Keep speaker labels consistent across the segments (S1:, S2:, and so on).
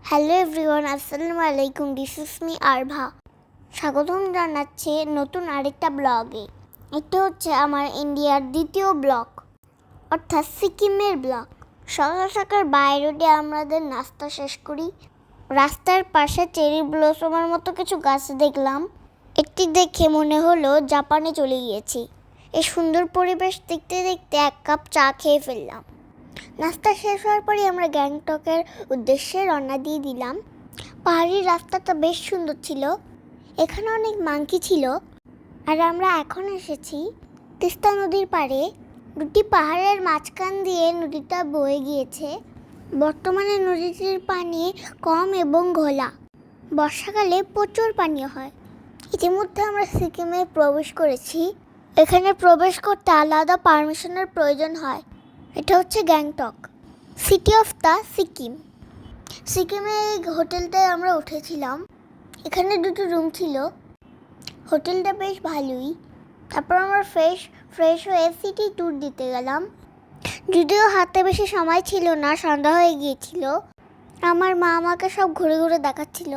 S1: Hello everyone, আসসালামু আলাইকুম। This is me Arva. স্বাগতম জানাচ্ছি নতুন আরেকটা ব্লগে। এটা হচ্ছে আমার ইন্ডিয়ার দ্বিতীয় ব্লগ, অর্থাৎ সিকিমের ব্লগ। সকাল সকাল বাইরে আমাদের নাস্তা শেষ করি। রাস্তার পাশে চেরি ব্লসমের মতো কিছু গাছ দেখলাম। এটি দেখে মনে হলো জাপানে চলে গিয়েছি। এই সুন্দর পরিবেশ দেখতে দেখতে এক কাপ চা খেয়ে ফেললাম। নাস্তা শেষ হওয়ার পরে আমরা গ্যাংটকের উদ্দেশ্যে রওনা দিয়ে দিলাম। পাহাড়ি রাস্তাটা বেশ সুন্দর ছিল, এখানে অনেক মাংকি ছিল। আর আমরা এখন এসেছি তিস্তা নদীর পাড়ে। দুটি পাহাড়ের মাঝখান দিয়ে নদীটা বয়ে গিয়েছে। বর্তমানে নদীটির পানি কম এবং ঘোলা। বর্ষাকালে প্রচুর পানি হয়। ইতিমধ্যে আমরা সিকিমে প্রবেশ করেছি। এখানে প্রবেশ করতে আলাদা পারমিশনের প্রয়োজন হয়। এটা হচ্ছে Gangtok, city of the Sikkim. সিকিমে এই হোটেলটায় আমরা উঠেছিলাম। এখানে দুটো রুম ছিল। হোটেলটা বেশ ভালোই। তারপর আমরা ফ্রেশ হয়ে সিটি ট্যুর দিতে গেলাম। যদিও হাতে বেশি সময় ছিল না, সন্ধ্যা হয়ে গিয়েছিল। আমার মা আমাকে সব ঘুরে ঘুরে দেখাচ্ছিল।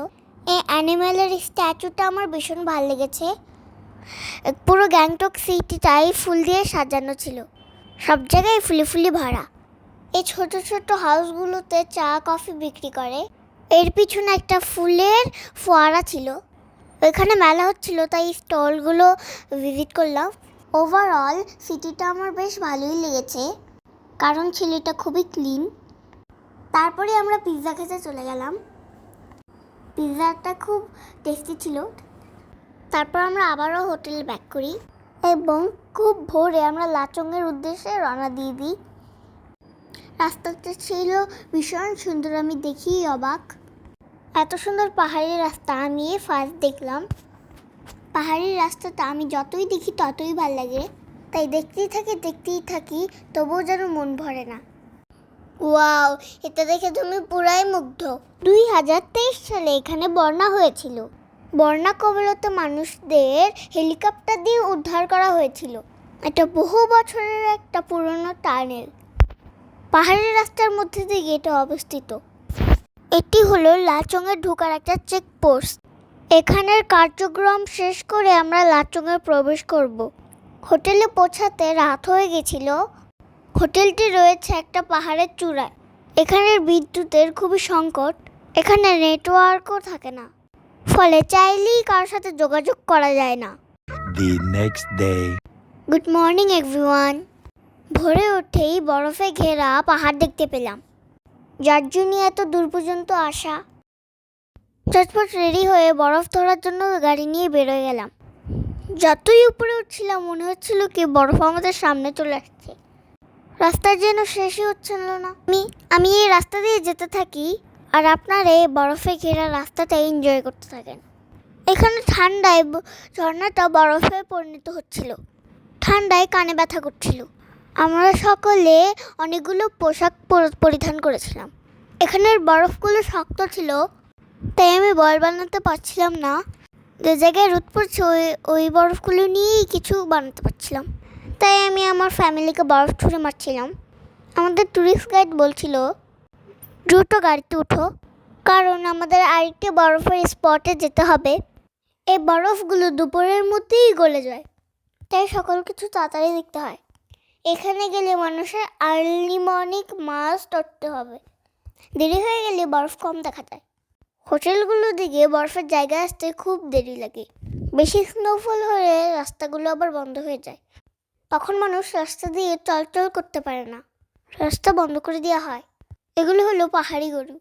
S1: এই অ্যানিম্যালের স্ট্যাচুটা আমার ভীষণ ভালো লেগেছে। পুরো গ্যাংটক সিটিটাই ফুল দিয়ে সাজানো ছিল, সব জায়গায় ফুলে ফুলে ভরা। এই ছোট ছোট হাউসগুলোতে চা কফি বিক্রি করে। এর পিছনে একটা ফুলের ফোয়ারা ছিল। ওইখানে মেলা হচ্ছিল, তাই স্টলগুলো ভিজিট করলাম। ওভারঅল সিটিটা আমার বেশ ভালোই লেগেছে, কারণ ছেলেটা খুবই ক্লিন। তারপরে আমরা পিৎজা খেতে চলে গেলাম। পিৎজাটা খুব টেস্টি ছিল। তারপর আমরা আবারও হোটেলে ব্যাক করি এবং খুব ভোরে আমরা লাচংয়ের উদ্দেশ্যে রওনা দিয়ে দিই। রাস্তাটা ছিল ভীষণ সুন্দর, আমি দেখেই অবাক। এত সুন্দর পাহাড়ি রাস্তা আমি ফার্স্ট দেখলাম। পাহাড়ি রাস্তাটা আমি যতই দেখি ততই ভালো লাগে, তাই দেখতেই থাকি, তবুও যেন মন ভরে না। ওয়াও, এটা দেখে তুমি পুরাই মুগ্ধ। 2023 সালে এখানে বন্যা হয়েছিল। বন্যা কবলিত মানুষদের হেলিকপ্টার দিয়ে উদ্ধার করা হয়েছিল। এটা বহু বছরের একটা পুরনো টানেল। পাহাড়ি রাস্তার মধ্যে দিয়ে এটা অবস্থিত। এটি হলো লাচংয়ে ঢোকার একটা চেকপোস্ট। এখানের কার্যক্রম শেষ করে আমরা লাচংয়ে প্রবেশ করব। হোটেলে পৌঁছাতে রাত হয়ে গেছিল। হোটেলটি রয়েছে একটা পাহাড়ের চূড়ায়। এখানের বিদ্যুতের খুবই সংকট। এখানে নেটওয়ার্কও থাকে না, ফলে চাইলেই কারোর সাথে যোগাযোগ করা যায় না।
S2: The next day.
S1: Good morning everyone. ভোরে উঠেই বরফে ঘেরা পাহাড় দেখতে পেলাম, যার জন্য এত দূর পর্যন্ত আসা। চটপট রেডি হয়ে বরফ ধরার জন্য গাড়ি নিয়ে বেরোয় গেলাম। যতই উপরে উঠছিলাম মনে হচ্ছিল কি বরফ আমাদের সামনে চলে আসছে। রাস্তা যেন শেষই হচ্ছিল না। আমি এই রাস্তা দিয়ে যেতে থাকি, আর আপনারা এই বরফে ঘেরা রাস্তাটা এনজয় করতে থাকেন। এখানে ঠান্ডায় ঝর্ণাটা বরফে পরিণত হচ্ছিল। ঠান্ডায় কানে ব্যথা করছিল। আমরা সকলে অনেকগুলো পোশাক পরিধান করেছিলাম। এখানের বরফগুলো শক্ত ছিল, তাই আমি বল বানাতে পারছিলাম না। যে জায়গায় রোদ পড়ছে ওই বরফগুলো নিয়েই কিছু বানাতে পারছিলাম। তাই আমি আমার ফ্যামিলিকে বরফ ছুঁড়ে মারছিলাম। আমাদের ট্যুরিস্ট গাইড বলছিল দ্রুত গাড়িতে উঠো, কারণ আমাদের আরেকটি বরফের স্পটে যেতে হবে। এই বরফগুলো দুপুরের মধ্যেই গলে যায়, তাই সকল কিছু তাড়াতাড়ি দেখতে হয়। এখানে গেলে মানুষের আর্লি মর্নিং মাস্ট উঠতে হবে, দেরি হয়ে গেলে বরফ কম দেখা যায়। হোটেলগুলোর দিকে বরফের জায়গায় আসতে খুব দেরি লাগে। বেশি স্নোফল হলে রাস্তাগুলো আবার বন্ধ হয়ে যায়, তখন মানুষ রাস্তা দিয়ে চলাচল করতে পারে না, রাস্তা বন্ধ করে দেওয়া হয়। এগুলো হলো পাহাড়ি গরু।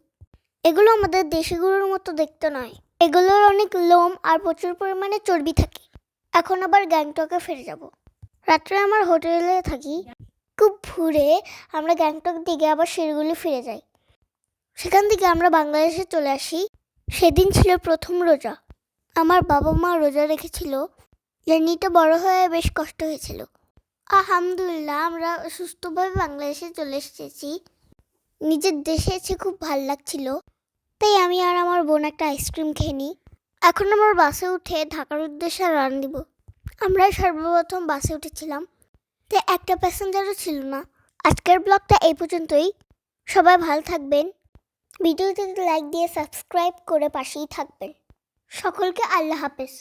S1: এগুলো আমাদের দেশি গরুর মতো দেখতে নয়। এগুলোর অনেক লোম আর প্রচুর পরিমাণে চর্বি থাকে। এখন আবার গ্যাংটকে ফিরে যাব। রাত্রে আমার হোটেলে থাকি। খুব ভোরে আমরা গ্যাংটক দিকে আবার শিলিগুড়ি ফিরে যাই। সেখান থেকে আমরা বাংলাদেশে চলে আসি। সেদিন ছিল প্রথম রোজা। আমার বাবা মা রোজা রেখেছিল। জার্নিটা বড় হয়ে বেশ কষ্ট হয়েছিল। আলহামদুলিল্লাহ আমরা সুস্থভাবে বাংলাদেশে চলে এসেছি। নিজের দেশে এসে খুব ভালো লাগছিল, তাই আমি আর আমার বোন একটা আইসক্রিম খেয়ে নিই। এখন আমার বাসে উঠে ঢাকার উদ্দেশ্যে রওনা দিব। আমরা সর্বপ্রথম বাসে উঠেছিলাম, তাই একটা প্যাসেঞ্জারও ছিল না। আজকের ব্লগটা এই পর্যন্তই। সবাই ভালো থাকবেন। ভিডিওটিতে লাইক দিয়ে সাবস্ক্রাইব করে পাশেই থাকবেন। সকলকে আল্লাহ হাফেজ।